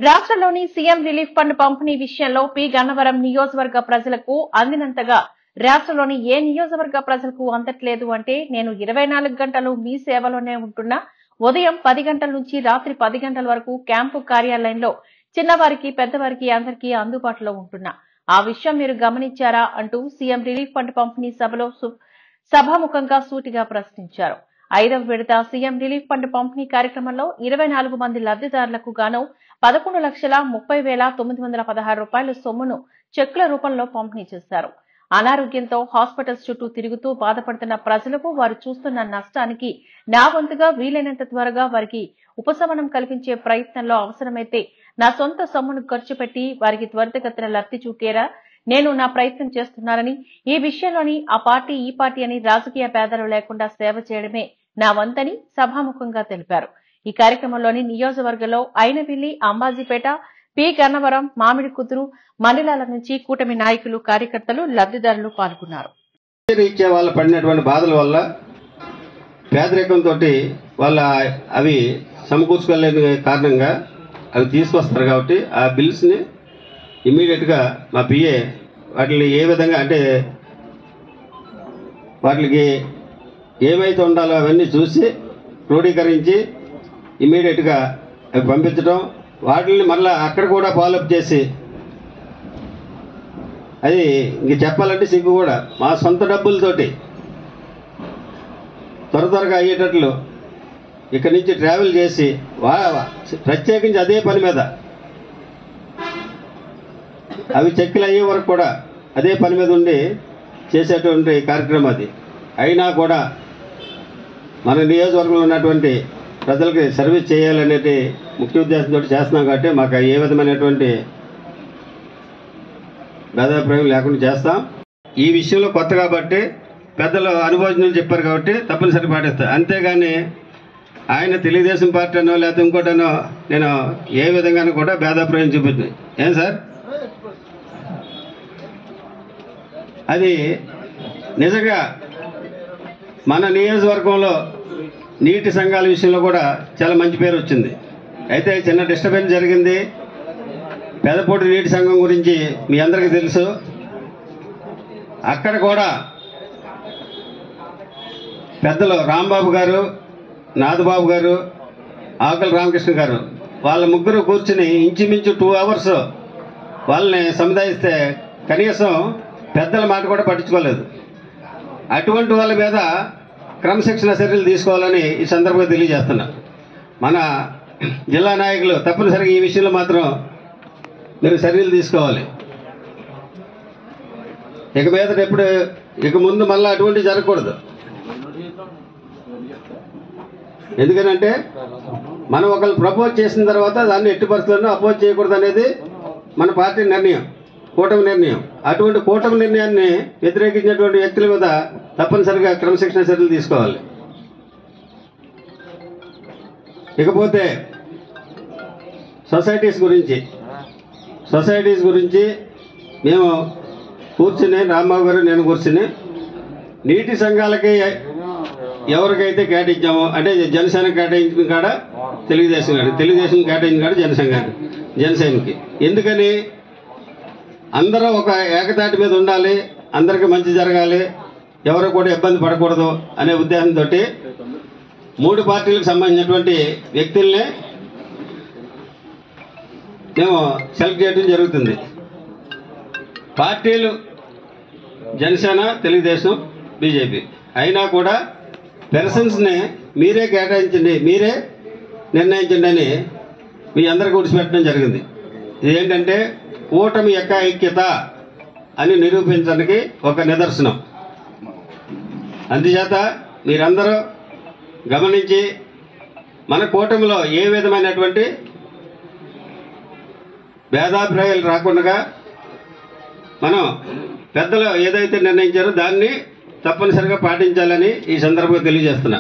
రాష్ట్రంలోని CM relief fund పంపిణీ విషయంలో పి గన్నవరం నియోజకవర్గ ప్రజలకు అందినంతగా రాష్ట్రంలోని ఏ నియోజకవర్గ ప్రజలకు అందట్లేదు అంటే నేను 24 గంటలు మీ సేవలోనే ఉంటున్నా. ఉదయం 10 గంటల నుంచి రాత్రి 10 గంటల వరకు క్యాంపు కార్యాలయంలో చిన్నవారికి పెద్దవారికి అందరికీ అందుబాటులో ఉంటున్నా. ఆ విషయం మీరు గమనించారా అంటూ సీఎం రిలీఫ్ ఫండ్ పంపిణీ సభలో సభాముఖంగా సూటిగా ప్రశ్నించారు. 5వ విడత సీఎం రిలీఫ్ ఫండ్ పంపిణీ కార్యక్రమంలో 24 మంది లబ్దిదారులకు గాను 11,30,916 రూపాయల సొమ్మును చెక్కుల రూపంలో పంపిణీ చేశారు. అనారోగ్యంతో హాస్పిటల్స్ చుట్టూ తిరుగుతూ బాధపడుతున్న ప్రజలకు వారు చూస్తున్న నష్టానికి నా వంతుగా వీలైనంత త్వరగా వారికి ఉపశమనం కల్పించే ప్రయత్నంలో అవసరమైతే నా సొంత సొమ్మును ఖర్చు పెట్టి వారికి త్వరితగతిన లబ్ది చూపేలా నేను నా ప్రయత్నం చేస్తున్నానని, ఈ విషయంలోని ఆ పార్టీ ఈ పార్టీ అని రాజకీయ భేదాలు లేకుండా సేవ చేయడమే నా వంతని సభాముఖంగా తెలిపారు. ఈ కార్యక్రమంలోని నియోజకవర్గంలో ఐనవిల్లి, అంబాజీపేట, పి గన్నవరం, మామిడి కుదురు మండలాల నుంచి కూటమి నాయకులు, కార్యకర్తలు, లబ్దిదారులు పాల్గొన్నారు. వాళ్ళు పడినటువంటి బాధల వల్ల పేదరికంతో వాళ్ళ అవి సమకూర్చుకోలేని కారణంగా అవి తీసుకొస్తారు. కాబట్టి ఆ బిల్స్ ని ఇమ్మీడియట్ గా మా పిఏ వాటిని ఏ విధంగా అంటే వాటికి ఏమైతే ఉండాలో అవన్నీ చూసి క్రోడీకరించి ఇమ్మీడియట్ గా అవి పంపించడం, వాటిని మళ్ళీ అక్కడ కూడా ఫాలోఅప్ చేసి అది ఇంక చెప్పాలంటే సిగ్గు కూడా మా సొంత డబ్బులతోటి త్వరగా అయ్యేటట్లు ఇక్కడి నుంచి ట్రావెల్ చేసి ప్రత్యేకించి అదే పని మీద అవి చెక్కులు అయ్యే వరకు కూడా అదే పని మీద ఉండి చేసేటువంటి కార్యక్రమం అది. అయినా కూడా మన నియోజకవర్గంలో ఉన్నటువంటి ప్రజలకి సర్వీస్ చేయాలనేది ముఖ్య ఉద్దేశంతో చేస్తున్నాం. కాబట్టి మాకు ఏ విధమైనటువంటి భేదాభిప్రాయం లేకుండా చేస్తాం. ఈ విషయంలో కొత్త కాబట్టి పెద్దలు అనుభవజ్ఞులు చెప్పారు కాబట్టి తప్పనిసరి పాటిస్తాం. అంతేగాని ఆయన తెలుగుదేశం పార్టీ అనో లేకపోతే ఇంకోటనో నేను ఏ విధంగానూ కూడా భేదాభిప్రాయం చూపించాను. ఏం సార్, అది నిజంగా మన నియోజకవర్గంలో నీటి సంఘాల విషయంలో కూడా చాలా మంచి పేరు వచ్చింది. అయితే చిన్న డిస్టర్బెన్స్ జరిగింది. పెదపూడి నీటి సంఘం గురించి మీ అందరికీ తెలుసు. అక్కడ కూడా పెద్దలు రాంబాబు గారు, నాథబాబు గారు, ఆకుల రామకృష్ణ గారు వాళ్ళ ముగ్గురు కూర్చుని ఇంచుమించు 2 hours వాళ్ళని సముదాయిస్తే కనీసం పెద్దల మాట కూడా పట్టించుకోలేదు. అటువంటి వాళ్ళ మీద క్రమశిక్షణ చర్యలు తీసుకోవాలని ఈ సందర్భంగా తెలియజేస్తున్నా. మన జిల్లా నాయకులు తప్పనిసరిగా ఈ విషయంలో మాత్రం మీరు చర్యలు తీసుకోవాలి. ఇక మీద ఇక ముందు మళ్ళీ అటువంటివి జరగకూడదు. ఎందుకనంటే మనం ఒకళ్ళు ప్రపోజ్ చేసిన తర్వాత దాన్ని ఎట్టి పరిస్థితుల్లో అపోజ్ చేయకూడదు అనేది మన పార్టీ నిర్ణయం, కూటమి నిర్ణయం. అటువంటి కూటమి నిర్ణయాన్ని వ్యతిరేకించినటువంటి వ్యక్తుల మీద తప్పనిసరిగా క్రమశిక్షణ చర్యలు తీసుకోవాలి. ఇకపోతే సొసైటీస్ గురించి మేము కూర్చుని, రాంబాబు గారు నేను కూర్చుని నీటి సంఘాలకి ఎవరికైతే కేటాయించామో అంటే జనసేన కేటాయించిన కాడ తెలుగుదేశం కేటాయించిన కాడ జనసేనకి ఎందుకని అందరూ ఒక ఏకతాటి మీద ఉండాలి, అందరికీ మంచి జరగాలి, ఎవరు కూడా ఇబ్బంది పడకూడదు అనే ఉద్దేశంతో 3 పార్టీలకు సంబంధించినటువంటి వ్యక్తుల్ని మేము సెలెక్ట్ చేయడం జరుగుతుంది. పార్టీలు జనసేన, తెలుగుదేశం, బీజేపీ అయినా కూడా పెర్సన్స్ని మీరే కేటాయించండి, మీరే నిర్ణయించండి అని మీ అందరికీ విడిచిపెట్టడం జరిగింది. ఇదేంటంటే కూటమి యొక్క ఐక్యత అని నిరూపించడానికి ఒక నిదర్శనం. అందుచేత మీరందరూ గమనించి మన కూటమిలో ఏ విధమైనటువంటి భేదాభిప్రాయాలు రాకుండా మనం పెద్దలు ఏదైతే నిర్ణయించారో దాన్ని తప్పనిసరిగా పాటించాలని ఈ సందర్భంగా తెలియజేస్తున్నా.